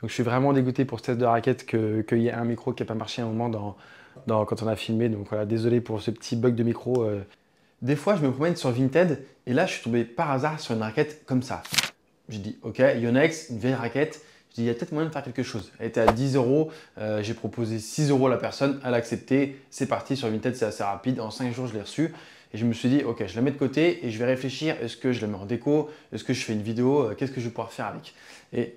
Donc je suis vraiment dégoûté pour ce test de raquette qu'il y ait un micro qui n'a pas marché à un moment quand on a filmé. Donc voilà, désolé pour ce petit bug de micro. Des fois, je me promène sur Vinted et là, je suis tombé par hasard sur une raquette comme ça. J'ai dit, ok, Yonex, une vieille raquette. Je dis, il y a peut-être moyen de faire quelque chose. Elle était à 10 euros. J'ai proposé 6 euros à la personne. Elle a accepté. C'est parti. Sur Vinted, c'est assez rapide. En 5 jours, je l'ai reçue. Et je me suis dit, ok, je la mets de côté et je vais réfléchir. Est-ce que je la mets en déco? Est-ce que je fais une vidéo? Qu'est-ce que je vais pouvoir faire avec? Et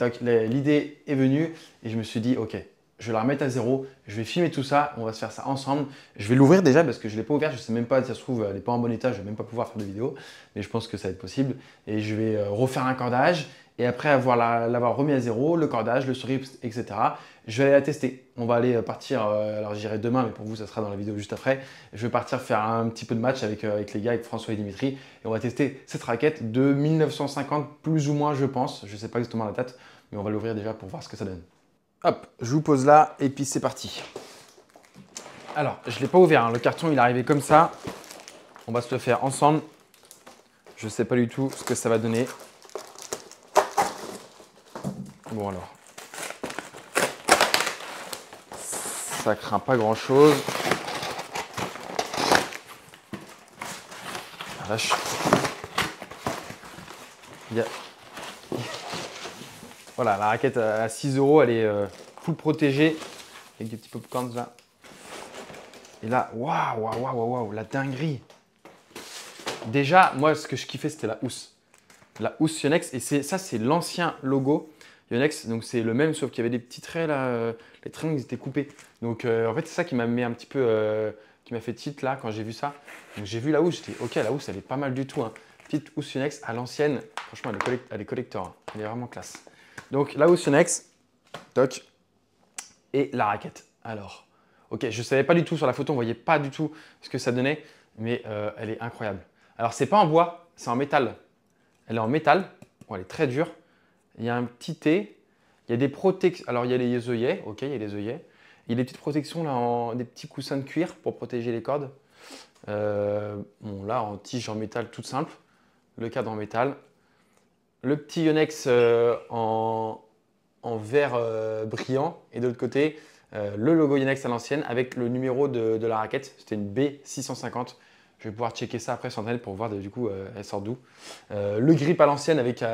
l'idée est venue et je me suis dit, ok, je vais la remettre à zéro. Je vais filmer tout ça. On va se faire ça ensemble. Je vais l'ouvrir déjà parce que je ne l'ai pas ouvert. Je ne sais même pas si ça se trouve, elle n'est pas en bon état. Je ne vais même pas pouvoir faire de vidéo. Mais je pense que ça va être possible. Et je vais refaire un cordage. Et après l'avoir remis à zéro, le cordage, le sourire, etc., je vais aller la tester. On va aller partir, alors j'irai demain, mais pour vous, ça sera dans la vidéo juste après. Je vais partir faire un petit peu de match avec les gars, avec François et Dimitri. Et on va tester cette raquette de 1950, plus ou moins, je pense. Je ne sais pas exactement la date, mais on va l'ouvrir déjà pour voir ce que ça donne. Hop, je vous pose là, et puis c'est parti. Alors, je ne l'ai pas ouvert, hein. Le carton, il est arrivé comme ça. On va se le faire ensemble. Je ne sais pas du tout ce que ça va donner. Bon alors, ça craint pas grand chose. La vache. Voilà, la raquette à 6 euros, elle est full protégée avec des petits popcorns là. Et là, waouh, la dinguerie. Déjà, moi, ce que je kiffais, c'était la housse. La housse Yonex, et ça, c'est l'ancien logo Yonex, donc c'est le même, sauf qu'il y avait des petits traits là, les traits ils étaient coupés. Donc en fait, c'est ça qui m'a mis un petit peu, qui m'a fait tilt là quand j'ai vu ça. Donc j'ai vu la housse, j'étais ok, la housse elle est pas mal du tout, hein. Petite housse Yonex à l'ancienne, franchement elle est collector, hein. Elle est vraiment classe. Donc la housse Yonex, toc, et la raquette. Alors, ok, je savais pas du tout sur la photo, on voyait pas du tout ce que ça donnait, mais elle est incroyable. Alors c'est pas en bois, c'est en métal. Elle est en métal, bon, elle est très dure. Il y a un petit T, il y a des protections. Alors il y a les œillets, ok, il y a les œillets. Il y a des petites protections là, des petits coussins de cuir pour protéger les cordes. Bon là en tige en métal toute simple, le cadre en métal. Le petit Yonex en verre brillant et de l'autre côté le logo Yonex à l'ancienne avec le numéro de la raquette. C'était une B650. Je vais pouvoir checker ça après sur internet pour voir du coup elle sort d'où. Le grip à l'ancienne avec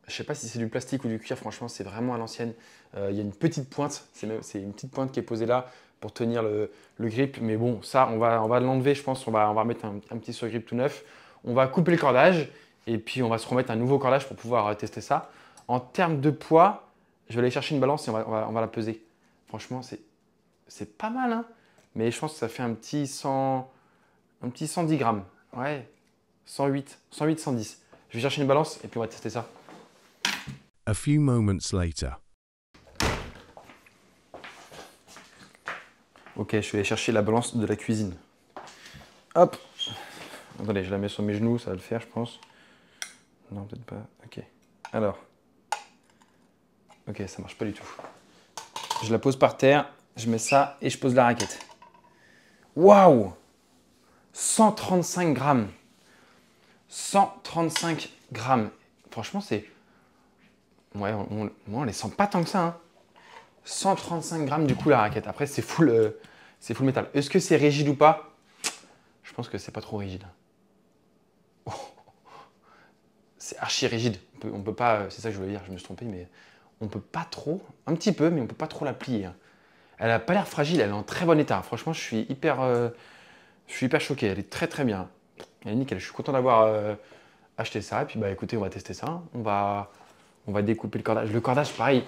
je ne sais pas si c'est du plastique ou du cuir, franchement, c'est vraiment à l'ancienne. Il y a une petite pointe, c'est une petite pointe qui est posée là pour tenir le grip. Mais bon, ça, on va l'enlever, je pense. On va remettre un petit sur-grip tout neuf. On va couper le cordage et puis on va se remettre un nouveau cordage pour pouvoir tester ça. En termes de poids, je vais aller chercher une balance et on va la peser. Franchement, c'est pas mal, hein, mais je pense que ça fait un petit 110 grammes. Ouais, 108, 110. Je vais chercher une balance et puis on va tester ça. A few moments later. Ok, je vais aller chercher la balance de la cuisine. Hop. Attendez, je la mets sur mes genoux, ça va le faire, je pense. Non, peut-être pas. Ok. Alors. Ok, ça marche pas du tout. Je la pose par terre, je mets ça et je pose la raquette. Waouh! 135 grammes. 135 grammes. Franchement, c'est... Ouais, on les sent pas tant que ça, hein. 135 grammes du coup la raquette. Après, c'est full métal. Est-ce que c'est rigide ou pas? Je pense que c'est pas trop rigide. Oh, c'est archi rigide. On peut pas, c'est ça que je voulais dire, je me suis trompé, mais on peut pas trop, un petit peu, mais on peut pas trop la plier, hein. Elle a pas l'air fragile, elle est en très bon état. Franchement, je suis hyper choqué. Elle est très très bien. Elle est nickel. Je suis content d'avoir acheté ça. Et puis bah écoutez, on va tester ça. On va découper le cordage. Le cordage, pareil.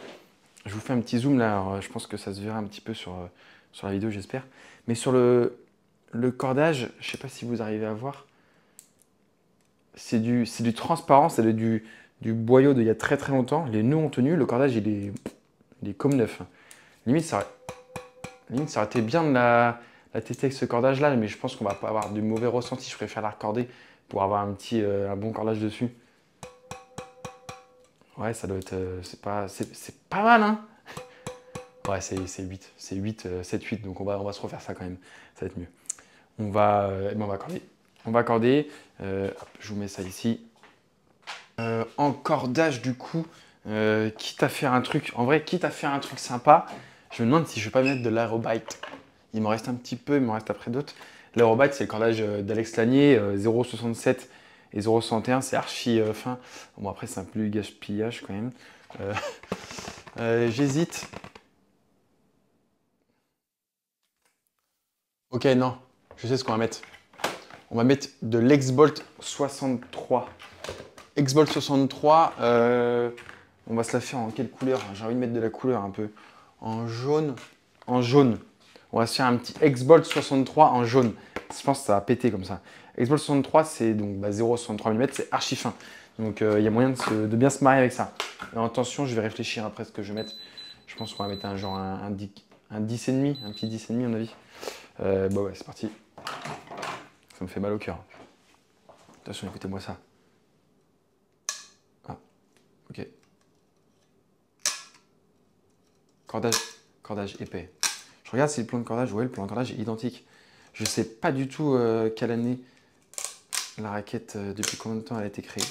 Je vous fais un petit zoom là, alors, je pense que ça se verra un petit peu sur la vidéo, j'espère. Mais sur le cordage, je ne sais pas si vous arrivez à voir, c'est du transparent, c'est du boyau d'il y a très très longtemps. Les nœuds ont tenu, le cordage il est comme neuf. Limite, ça aurait été bien de la tester avec ce cordage là, mais je pense qu'on va pas avoir du mauvais ressenti. Je préfère la recorder pour avoir un bon cordage dessus. Ouais, ça doit être, c'est pas mal, hein. Ouais, c'est 8, c'est 8, 7, 8, donc on va se refaire ça quand même, ça va être mieux. On va accorder. On va accorder, hop, je vous mets ça ici. En cordage du coup, Quitte à faire un truc, en vrai, quitte à faire un truc sympa, je me demande si je vais pas mettre de l'aérobite. Il m'en reste un petit peu, il m'en reste après d'autres. L'aérobite, c'est le cordage d'Alex Lanier, 0,67 et 0,61, c'est archi fin. Bon, après, c'est un peu du gaspillage quand même. J'hésite. Ok, non, je sais ce qu'on va mettre. On va mettre de l'X-Bolt 63. X-Bolt 63, on va se la faire en quelle couleur? J'ai envie de mettre de la couleur un peu. En jaune. En jaune. On va se faire un petit X-Bolt 63 en jaune. Je pense que ça va péter comme ça. X-Bolt 63, c'est donc 0,63 mm, c'est archi fin. Donc il y a moyen de bien se marier avec ça. Et attention, je vais réfléchir après ce que je vais mettre. Je pense qu'on va mettre un genre un 10,5, un petit 10,5 à mon avis. Bah ouais, c'est parti. Ça me fait mal au cœur. Attention, écoutez-moi ça. Ah, ok. Cordage épais. Je regarde si le plan de cordage, ouais, le plan de cordage est identique. Je sais pas du tout quelle année la raquette, depuis combien de temps elle a été créée.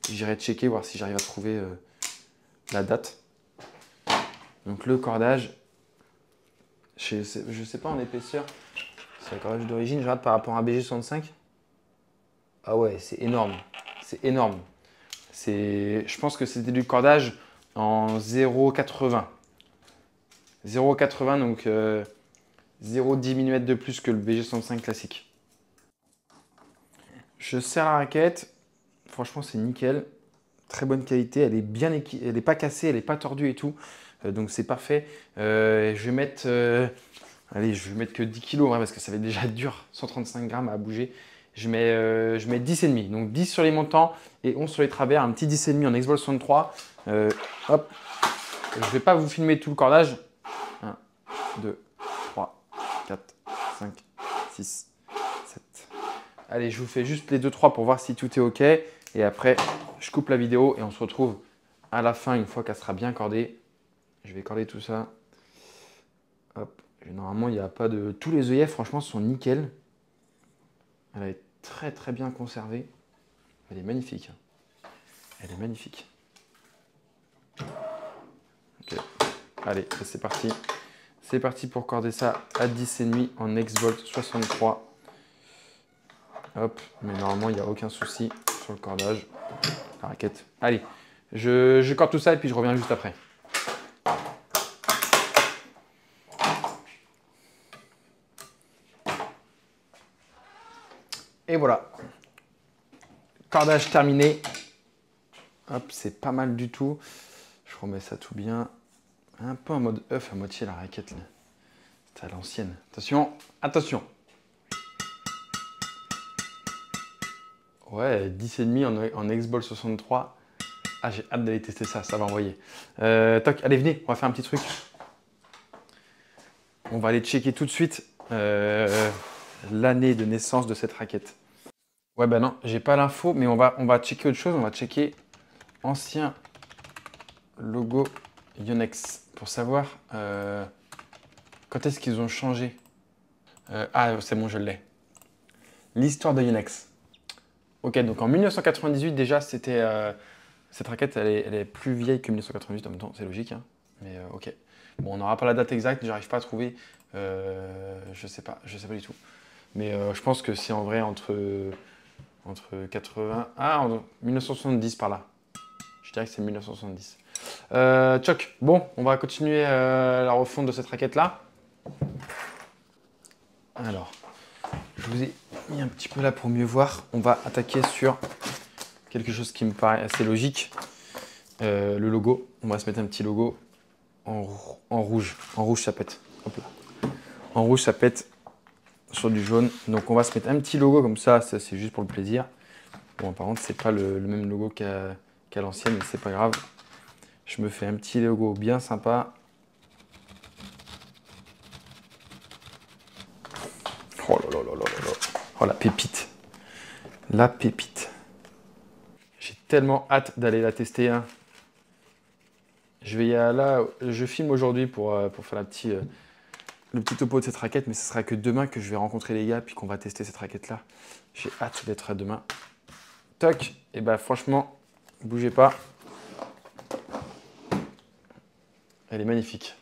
J'irai checker, voir si j'arrive à trouver la date. Donc le cordage, je sais pas en épaisseur, c'est le cordage d'origine, je regarde par rapport à un BG65. Ah ouais, c'est énorme. C'est énorme. Je pense que c'était du cordage en 0,80. 0,80, donc 0,10 mm de plus que le BG65 classique. Je serre la raquette. Franchement, c'est nickel. Très bonne qualité. Elle est bien équipée. Elle n'est pas cassée, elle n'est pas tordue et tout. Donc c'est parfait. Je vais mettre... allez, je vais mettre que 10 kg parce que ça va être déjà dur. 135 grammes à bouger. Je mets 10,5. Donc 10 sur les montants et 11 sur les travers. Un petit 10,5 en X-Bolt 63. Hop. Je ne vais pas vous filmer tout le cordage. 1, 2, 3, 4, 5, 6, 7. Allez, je vous fais juste les 2-3 pour voir si tout est OK. Et après, je coupe la vidéo et on se retrouve à la fin, une fois qu'elle sera bien cordée. Je vais corder tout ça. Hop. Et normalement, il n'y a pas de... Tous les œillets, franchement, sont nickel. Elle est très très bien conservée. Elle est magnifique. Elle est magnifique. Ok. Allez, c'est parti. C'est parti pour corder ça à 10,5 en X-Bolt 63. Hop, mais normalement, il n'y a aucun souci sur le cordage. La raquette. Allez, je corde tout ça et puis je reviens juste après. Et voilà. Cordage terminé. Hop, c'est pas mal du tout. Je remets ça tout bien. Un peu en mode œuf à moitié la raquette. C'est à l'ancienne. Attention, attention. Ouais, 10,5 en X-Bolt 63. Ah, j'ai hâte d'aller tester ça, ça va envoyer. Toc, allez, venez, on va faire un petit truc. On va aller checker tout de suite l'année de naissance de cette raquette. Ouais, bah non, j'ai pas l'info, mais on va checker autre chose. On va checker ancien logo Yonex pour savoir quand est-ce qu'ils ont changé. Ah, c'est bon, je l'ai. L'histoire de Yonex. Ok, donc en 1998 déjà, c'était cette raquette, elle est plus vieille que 1998 en même temps, c'est logique, hein. Mais ok. Bon, on n'aura pas la date exacte, j'arrive pas à trouver. Je sais pas du tout. Mais je pense que c'est en vrai entre 80... Ah, en 1970 par là. Je dirais que c'est 1970. Choc, bon, on va continuer la refonte de cette raquette-là. Alors, je vous ai mis un petit peu là pour mieux voir. On va attaquer sur quelque chose qui me paraît assez logique. Le logo. On va se mettre un petit logo en rouge. En rouge, ça pète. Hop là. En rouge, ça pète sur du jaune. Donc, on va se mettre un petit logo comme ça. Ça, c'est juste pour le plaisir. Bon, par contre, c'est pas le même logo qu'à l'ancienne, mais c'est pas grave. Je me fais un petit logo bien sympa. Oh là là là là là là. Oh la pépite. La pépite. J'ai tellement hâte d'aller la tester, hein. Je filme aujourd'hui pour faire le petit topo de cette raquette, mais ce sera que demain que je vais rencontrer les gars puis qu'on va tester cette raquette-là. J'ai hâte d'être à demain. Toc. Et bah franchement, bougez pas. Elle est magnifique.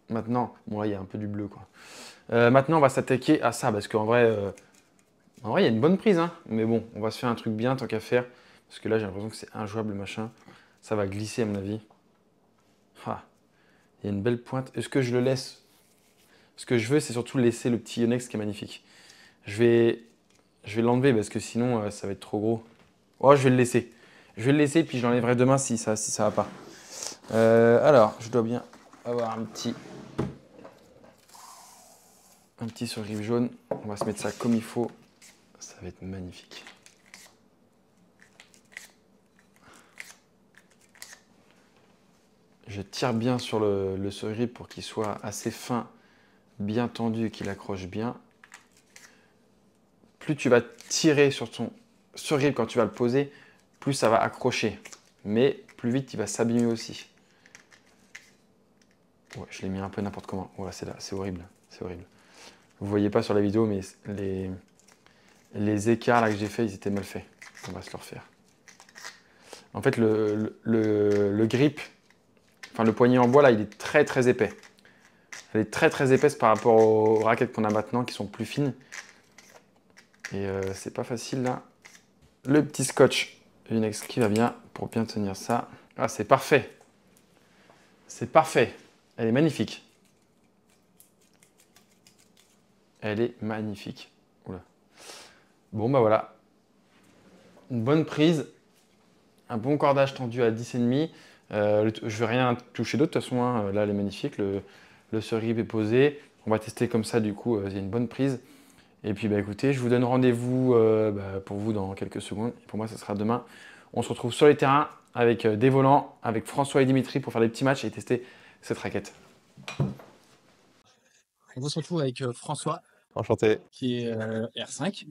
Maintenant, bon là il y a un peu du bleu quoi. Maintenant on va s'attaquer à ça parce qu'en vrai, il y a une bonne prise hein. Mais bon, on va se faire un truc bien tant qu'à faire. Parce que là j'ai l'impression que c'est injouable le machin. Ça va glisser à mon avis. Ah, il y a une belle pointe. Est-ce que je le laisse? Ce que je veux c'est surtout laisser le petit Yonex qui est magnifique. Je vais l'enlever parce que sinon ça va être trop gros. Oh je vais le laisser. Je vais le laisser puis je l'enlèverai demain si ça va pas. Alors, je dois bien avoir un petit surgrip jaune. On va se mettre ça comme il faut. Ça va être magnifique. Je tire bien sur le surgrip pour qu'il soit assez fin, bien tendu et qu'il accroche bien. Plus tu vas tirer sur ton surgrip quand tu vas le poser, plus ça va accrocher. Mais plus vite il va s'abîmer aussi. Ouais, je l'ai mis un peu n'importe comment. Voilà, c'est horrible. C'est horrible. Vous voyez pas sur la vidéo, mais les écarts là que j'ai fait, ils étaient mal faits. On va se le refaire. En fait, le grip, enfin le poignet en bois là, il est très très épais. Elle est très très épaisse par rapport aux raquettes qu'on a maintenant qui sont plus fines. Et c'est pas facile là. Le petit scotch Unex qui va bien pour bien tenir ça. Ah, c'est parfait. C'est parfait. Elle est magnifique. Elle est magnifique. Oula. Bon bah voilà. Une bonne prise. Un bon cordage tendu à 10,5. Je ne vais rien toucher d'autre de toute façon. Hein. Là, elle est magnifique. Le surgrip est posé. On va tester comme ça, du coup, il y a une bonne prise. Et puis, bah, écoutez, je vous donne rendez-vous pour vous dans quelques secondes. Et pour moi, ce sera demain. On se retrouve sur les terrains avec des volants, avec François et Dimitri pour faire des petits matchs et tester cette raquette. On se retrouve avec François Enchanté. qui est R5,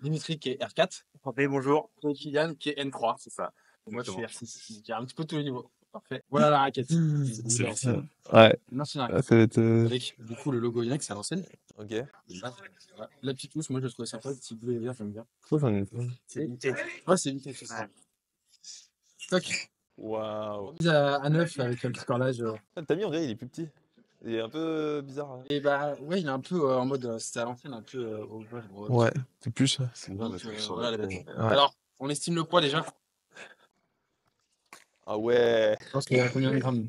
Dimitri qui est R4, Enchanté, bonjour. et Kylian qui est N3. C'est ça. Moi je suis R6, qui a un petit peu tous les niveaux. Parfait. Voilà la raquette. C'est l'ancienne. Ouais. L'ancienne Ah, raquette. ça va être. Avec du coup le logo Yonex à l'ancienne. Ok. Là, voilà. La petite touche, moi je le trouvais sympa, le petit bleu et vert, j'aime bien. Trop j'en ai. C'est vintage. Ouais, c'est vintage, c'est ça. Stock. Waouh. Mise à 9 avec un petit corlage. Le tamis, on dirait, il est plus petit. Il est un peu bizarre. Hein. Et bah ouais, il est un peu en mode, c'était à l'ancienne, un peu au Ouais, c'est plus. Donc, voilà, la bête. Ouais. Alors, on estime le poids déjà. Ah ouais. Je pense qu'il y a combien de grammes?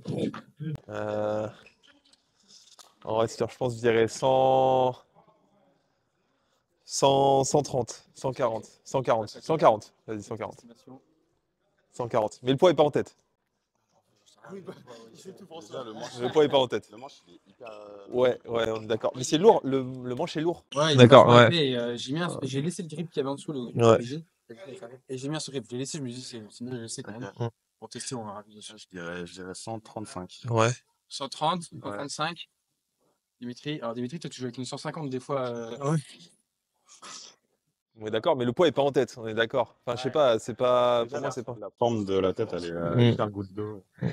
En vrai, je pense que je dirais 100. 130, 140, 140, 140. Vas-y, 140. 140. Mais le poids est pas en tête. Le poids est pas en tête. Le manche, il est hyper. Ouais, on est d'accord. Mais c'est lourd, le manche est lourd. Ouais, D'accord, ouais. J'ai laissé le grip qu'il y avait en dessous. Ouais. Et j'ai mis un grip. J'ai laissé, je me dis, sinon je le sais quand même. Mm. Pour tester, on va raviser. Je dirais 135. Ouais. 130, 135. Dimitri, alors Dimitri, toi tu joues avec une 150 des fois. Ouais. On est d'accord, mais le poids est pas en tête, on est d'accord. Enfin, je sais pas, c'est pas. Pour moi, c'est pas. La forme de la tête, elle est hyper goutte d'eau. Et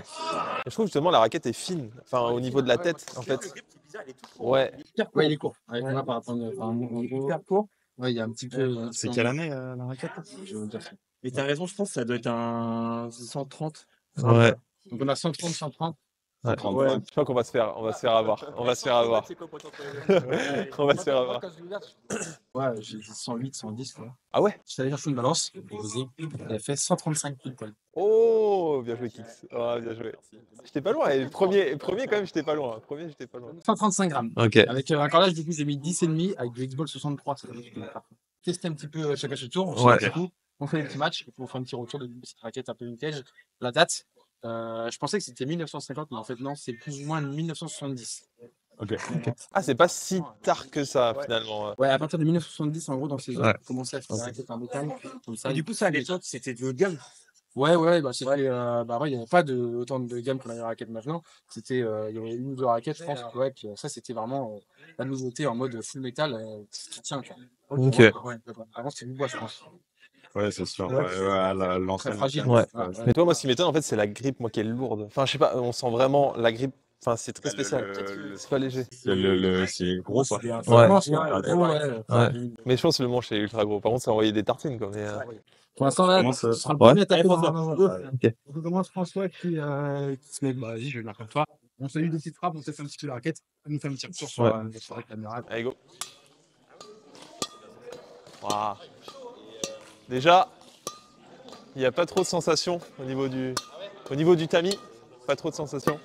je trouve justement la raquette est fine. Enfin, au niveau de la tête, en fait. Ouais. Ouais, il est court. Ouais, par rapport à hyper court. Ouais, il y a un petit peu. C'est quelle année la raquette? Je vais vous dire ça. Mais t'as raison, je pense que ça doit être un 130. Ouais. Donc on a 130, 130. Ouais. 135. Je crois qu'on va se faire avoir. On va se faire avoir. On va se faire avoir. Ouais, j'ai dit 108, 110. Quoi. Ah ouais? Je suis allé chercher une balance. Elle a fait 135 pile poil. Oh, bien joué, Kix. Oh, bien joué. J'étais pas loin. Et premier, quand même, j'étais pas loin. Premier, j'étais pas loin. 135 grammes. Ok. Avec un cordage, du coup, j'ai mis 10,5 avec du X-Ball 63. Tester un petit peu chacun ce tour. Ouais. Du coup, on fait des petits matchs. On fait un petit retour de cette raquette un peu vintage. La date, je pensais que c'était 1950, mais en fait, non, c'est plus ou moins 1970. Ok. Ah, c'est pas si tard que ça, finalement. Ouais, à partir de 1970, en gros, dans ces zones, Ouais. on commençait à faire des raquettes en métal. Comme ça. Et du coup, ça, à l'époque, c'était de haut de gamme. Ouais, bah c'est vrai. Bah, ouais, il n'y avait pas autant de gamme qu'on a les raquettes maintenant. C'était, il y avait une ou deux raquettes, je pense. Ouais, puis ça, c'était vraiment la nouveauté en mode full metal qui tient. Quoi. Ok. Ouais. Avant, c'était du bois, je pense. Ouais, c'est sûr. Ouais. Ouais, l'ancienne. Très fragile. Ouais. Ouais. Mais toi, moi, ce qui m'étonne, en fait, c'est la grippe, moi, qui est lourde. Enfin, je sais pas, on sent vraiment la grippe. Enfin, c'est très spécial. C'est pas léger. C'est gros, quoi. Ouais. Mais je pense que le manche est ultra gros. Par contre, ça envoyé des tartines, quoi. Mais, Pour l'instant, là, Comment ce ça- sera le Ouais. premier à taper Allez, dans Ok. On commence François qui se met. Bah, vas-y, je vais venir comme toi. On fait des petites frappes, on teste un petit peu la raquette. On nous fait un petit retour sur, sur la caméra. Allez, go. Voilà. Déjà, il n'y a pas trop de sensations au niveau du tamis. Pas trop de sensations.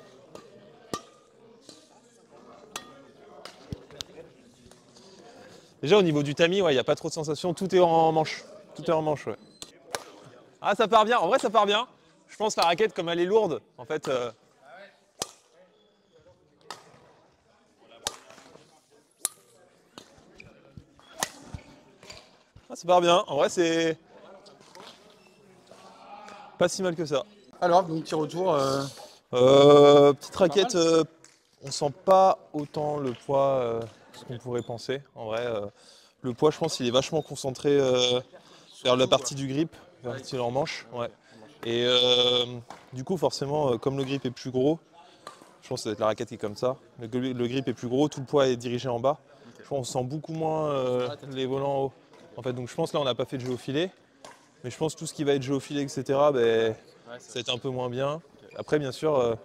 Déjà, au niveau du tamis, ouais, il n'y a pas trop de sensations. Tout est en manche. Tout est en manche, ouais. Ah, ça part bien. En vrai, ça part bien. Je pense que la raquette, comme elle est lourde, en fait... Ah, ça part bien. En vrai, c'est pas si mal que ça. Alors, donc petit retour. Petite raquette, on sent pas autant le poids qu'on pourrait penser. En vrai, le poids, je pense, il est vachement concentré vers la partie du grip, vers la partie en manche. Ouais. Et du coup, forcément, comme le grip est plus gros, je pense que ça va être la raquette qui est comme ça. Le grip est plus gros, tout le poids est dirigé en bas. Je pense qu'on sent beaucoup moins les volants en haut. En fait, donc je pense là, on n'a pas fait de jeu au filet. Mais je pense que tout ce qui va être jeu au filet, etc., ben, ça va être un peu moins bien. Après, bien sûr,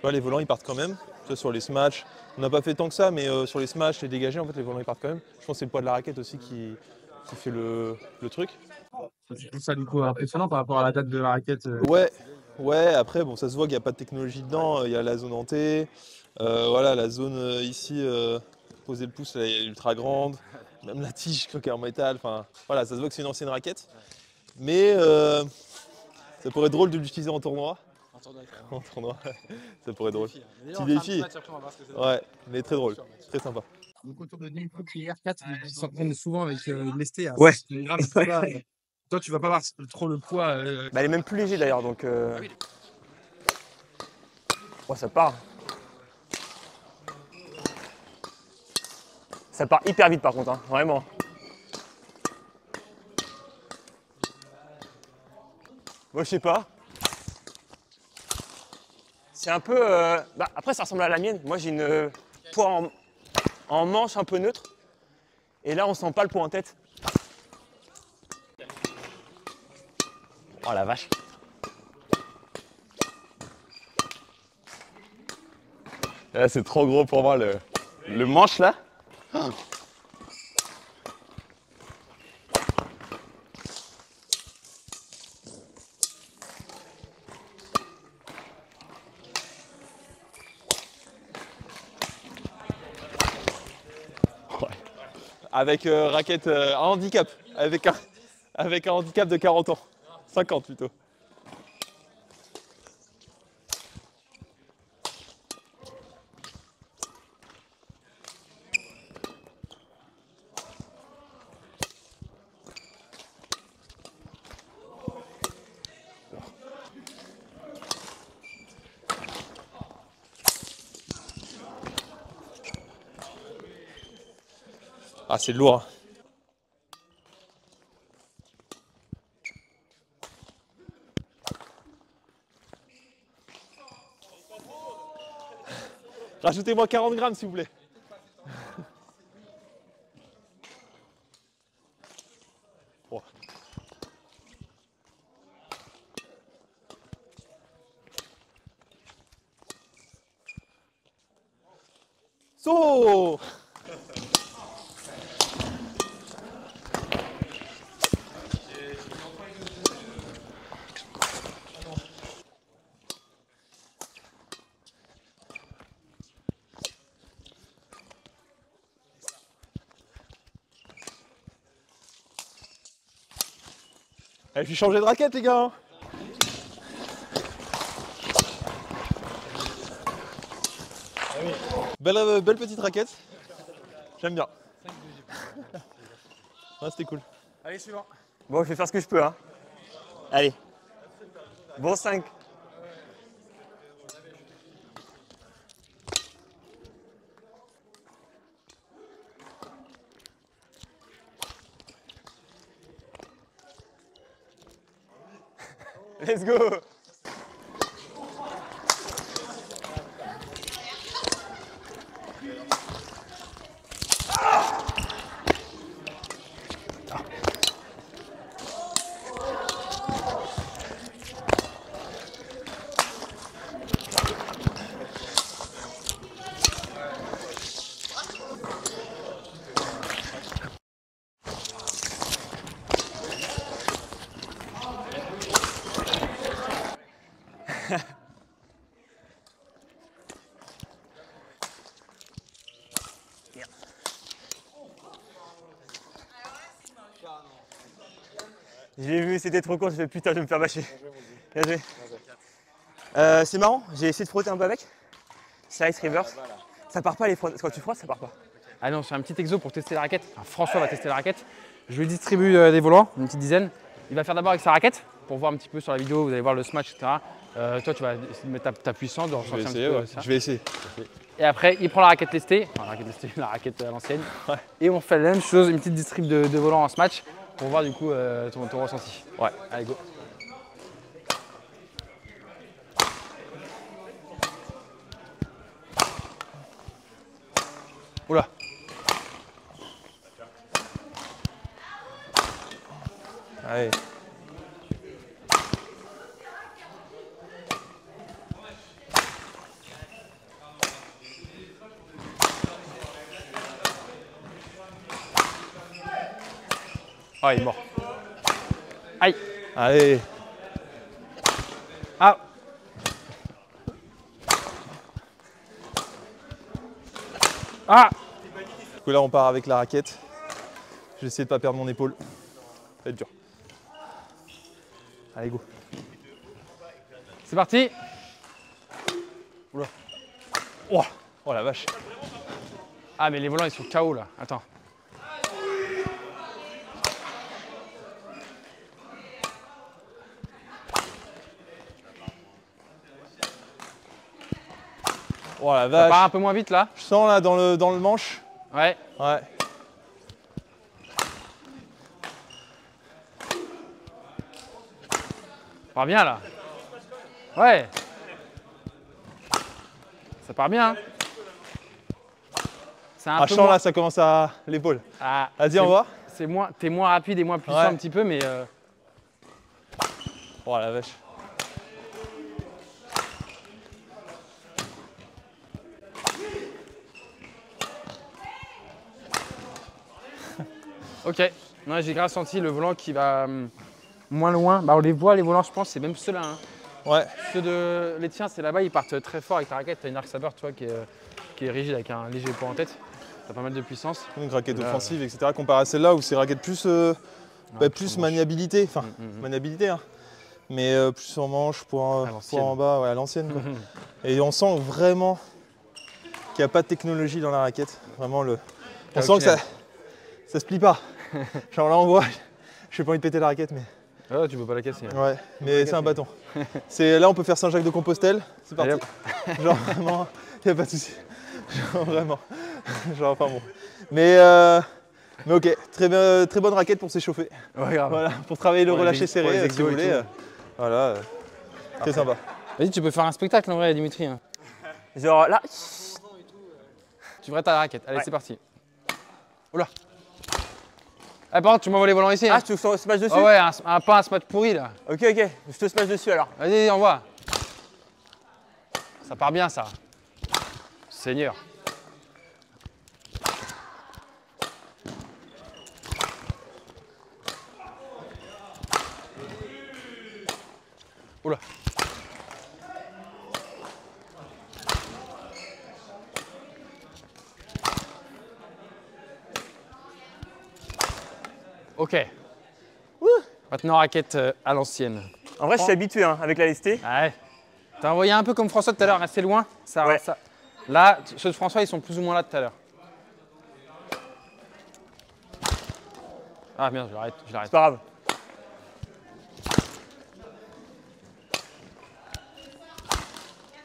les volants, ils partent quand même. Sur les smash, on n'a pas fait tant que ça, mais sur les smash, les dégagés, en fait, les volants, ils partent quand même. Je pense que c'est le poids de la raquette aussi qui fait le truc. Je trouve ça du coup impressionnant par rapport à la date de la raquette. Ouais, après, bon, ça se voit qu'il n'y a pas de technologie dedans. Il y a la zone hantée. Voilà, la zone ici, poser le pouce, elle est ultra grande. Même la tige, croquée en métal. Enfin, voilà, ça se voit que c'est une ancienne raquette. Mais ça pourrait être drôle de l'utiliser en tournoi. En tournoi, ça pourrait être drôle. Petit défi. Ouais, mais très drôle, très sympa. Donc autour de 10 trucs R4, ils s'entraînent souvent avec lesté. Ouais. Toi, tu vas pas voir trop le poids. Bah, elle est même plus léger d'ailleurs, donc. Ouais, ça part. Ça part hyper vite par contre, hein, vraiment. Moi, je sais pas. C'est un peu. Bah, après, ça ressemble à la mienne. Moi, j'ai une poids en manche un peu neutre. Et là, on sent pas le poids en tête. Oh la vache. Là, c'est trop gros pour moi, le manche là. Oh. Ouais. Avec raquette un handicap, avec un handicap de 40 ans, 50 plutôt. Ah, c'est lourd. Rajoutez-moi 40 grammes s'il vous plaît. Oh. So Et puis changer de raquette les gars. Belle petite raquette. J'aime bien. Ouais, c'était cool. Allez, suivant. Bon, je vais faire ce que je peux. Hein. Allez. Bon 5. Let's go. Je l'ai vu, c'était trop court, j'ai fait putain, je vais me faire bâcher. Bien joué. C'est marrant, j'ai essayé de frotter un peu avec. Slice reverse. Ça part pas les frottes. Quand tu frottes, ça part pas. Ah non, c'est un petit exo pour tester la raquette. Enfin, François va tester la raquette. Je lui distribue des volants, une petite dizaine. Il va faire d'abord avec sa raquette pour voir un petit peu sur la vidéo, vous allez voir le smash, etc. Toi, tu vas essayer de mettre ta puissance, de Je ressentir vais un petit essayer, peu ouais. ça. Je vais essayer. Et après, il prend la raquette lestée, enfin la raquette à l'ancienne. Ouais. Et on fait la même chose, une petite distrib de volants en smash pour voir du coup ton ressenti. Ouais, allez go. Oula. Allez. Ah, il est mort. Aïe. Allez. Ah. Ah. Du coup là on part avec la raquette. Je vais essayer de pas perdre mon épaule. Ça va être dur. Allez go. C'est parti. Oula. Oh, oh la vache. Ah mais les volants ils sont KO là. Attends. Oh la Ça part vache. un peu moins vite là. Je sens là dans le manche. Ouais. Ouais. Ça part bien là. Ouais. Ça part bien. Hein. C'est un Ah, peu je sens moins... là ça commence à l'épaule. Ah, Vas-y on va. C'est moins, t'es moins rapide et moins puissant Ouais. un petit peu, mais Oh la vache. ok. Non, j'ai grave senti le volant qui va moins loin. Bah, on les voit les volants, je pense, c'est même ceux-là. Hein. Ouais. Ceux de les tiens, c'est là-bas, ils partent très fort avec ta raquette. T'as une arc saber, tu vois, qui est rigide avec un léger poids en tête. T'as pas mal de puissance. Une raquette Là, offensive, etc. comparé à celle-là où c'est raquette plus, plus maniabilité. Enfin, maniabilité, hein. Mais plus en manche, poids en bas, ouais, à l'ancienne. quoi. Et on sent vraiment qu'il n'y a pas de technologie dans la raquette. Vraiment, on sent que ça se plie pas. Genre là, on voit, je n'ai pas envie de péter la raquette, mais. Ah, tu peux pas la casser. Hein. Ouais, mais c'est un bâton. Là, on peut faire Saint-Jacques-de-Compostelle. C'est parti. Allez, hop. Genre vraiment, il n'y a pas de souci. Genre vraiment. Genre, enfin bon. Mais ok, très bonne raquette pour s'échauffer. Ouais, grave. Voilà, pour travailler le Pour les relâché ex- pour serré, les si exos vous et voulez. tout. Voilà, très sympa. Vas-y, tu peux faire un spectacle en vrai, Dimitri. Hein. Genre là. Tu verras ta raquette. Allez, Ouais. c'est parti. Oula. Ah, par contre, tu m'envoies les volants ici. Ah, Hein. tu te smash dessus? Ah ouais, pas un smash pourri là. Ok, je te smash dessus alors. Vas-y, envoie. Ça part bien ça. Seigneur. Oula. Ok. Maintenant raquette à l'ancienne. En vrai, je suis habitué hein, avec la lestée. Ouais. T'as envoyé un peu comme François tout à l'heure, restez loin. Ça, Ouais. ça. Là, ceux de François, ils sont plus ou moins là tout à l'heure. Ah merde, je l'arrête. C'est pas grave.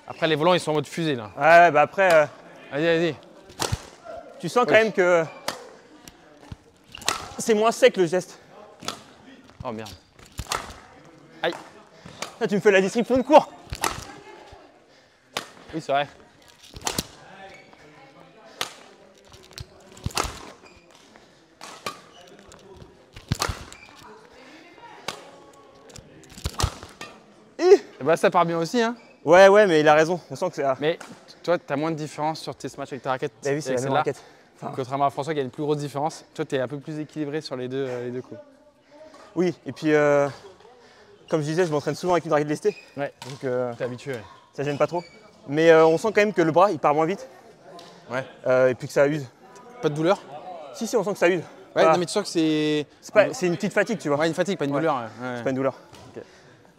Après, les volants, ils sont en mode fusée là. Ouais, bah après, Vas-y, vas-y. tu sens quand même que c'est moins sec le geste. Oh merde. Là, tu me fais la distribution de cours. Oui, c'est vrai. Et bah, ça part bien aussi, hein. Ouais, mais il a raison. On sent que c'est. Mais toi, t'as moins de différence sur tes smash avec ta raquette. T'as vu, c'est et la même celle-là. raquette. Contrairement à François qui a une plus grosse différence, toi, t'es un peu plus équilibré sur les deux coups. Oui, et puis comme je disais, je m'entraîne souvent avec une raquette lestée. Ouais. Donc T'es habitué. Ouais. ça gêne pas trop. Mais on sent quand même que le bras il part moins vite. Ouais. Et puis que ça use. Pas de douleur? Si, on sent que ça use. Ouais, Voilà. non, mais tu sens que c'est. C'est une petite fatigue, tu vois. Ouais, une fatigue, pas une Ouais. douleur. Ouais. C'est pas une douleur.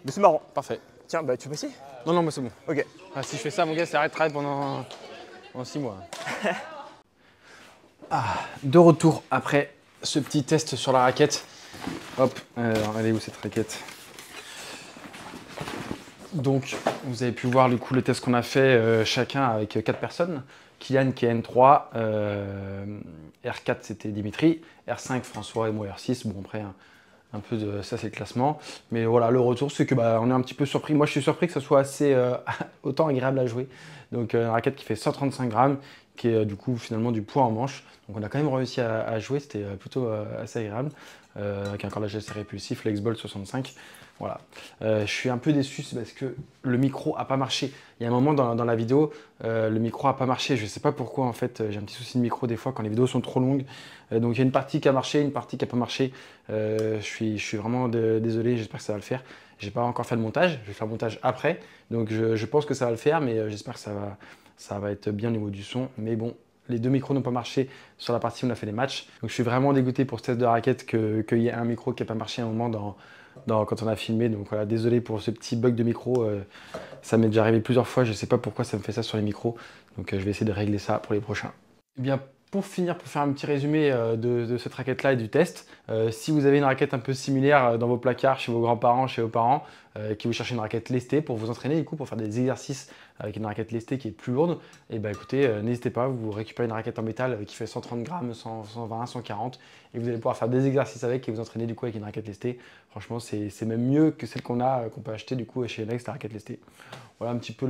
Mais c'est marrant. Parfait. Tiens, bah tu peux essayer. Non, non, moi c'est bon. Ok. Ah, si je fais ça, mon gars, c'est arrêt de travail pendant 6 mois. De retour après ce petit test sur la raquette. Hop, alors, elle est où cette raquette? Donc, vous avez pu voir du coup le test qu'on a fait chacun avec 4 personnes. Kylian qui est N3, R4 c'était Dimitri, R5 François et moi R6. Bon après un peu de ça c'est le classement. Mais voilà, le retour c'est que on est un petit peu surpris. Moi je suis surpris que ça soit assez autant agréable à jouer. Donc une raquette qui fait 135 grammes, qui est du coup finalement du poids en manche. Donc on a quand même réussi à jouer, c'était plutôt assez agréable. Avec un cordage assez répulsif, l'X-Bolt 65. Voilà. Je suis un peu déçu, c'est parce que le micro n'a pas marché. Il y a un moment dans la vidéo, le micro n'a pas marché. Je ne sais pas pourquoi, en fait. J'ai un petit souci de micro des fois quand les vidéos sont trop longues. Donc il y a une partie qui a marché, une partie qui n'a pas marché. Je suis vraiment désolé, j'espère que ça va le faire. Je n'ai pas encore fait le montage, je vais faire le montage après. Donc je pense que ça va le faire, mais j'espère que ça va être bien au niveau du son. Mais bon, les 2 micros n'ont pas marché sur la partie où on a fait les matchs. Donc je suis vraiment dégoûté pour ce test de raquette qu'il y ait un micro qui n'a pas marché à un moment quand on a filmé. Donc voilà, désolé pour ce petit bug de micro. Ça m'est déjà arrivé plusieurs fois, je ne sais pas pourquoi ça me fait ça sur les micros. Donc je vais essayer de régler ça pour les prochains. Eh bien, pour finir, pour faire un petit résumé de cette raquette-là et du test, si vous avez une raquette un peu similaire dans vos placards, chez vos grands-parents, chez vos parents, qui vous cherchez une raquette lestée pour vous entraîner, du coup, pour faire des exercices avec une raquette lestée qui est plus lourde, et écoutez, n'hésitez pas, vous récupérez une raquette en métal qui fait 130 grammes, 120, 140, et vous allez pouvoir faire des exercices avec et vous entraîner du coup avec une raquette lestée. Franchement, c'est même mieux que celle qu'on peut acheter du coup chez Next, la raquette lestée. Voilà un petit peu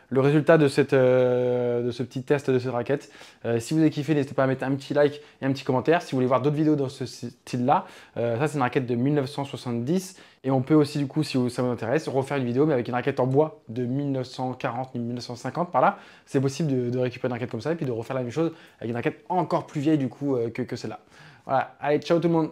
le résultat de ce petit test de cette raquette. Si vous avez kiffé, n'hésitez pas à mettre un petit like et un petit commentaire. Si vous voulez voir d'autres vidéos dans ce style-là, ça c'est une raquette de 1970. Et on peut aussi, du coup, si ça vous intéresse, refaire une vidéo mais avec une raquette en bois de 1940-1950 par là. C'est possible de récupérer une raquette comme ça et puis de refaire la même chose avec une raquette encore plus vieille du coup que celle-là. Voilà, allez, ciao tout le monde!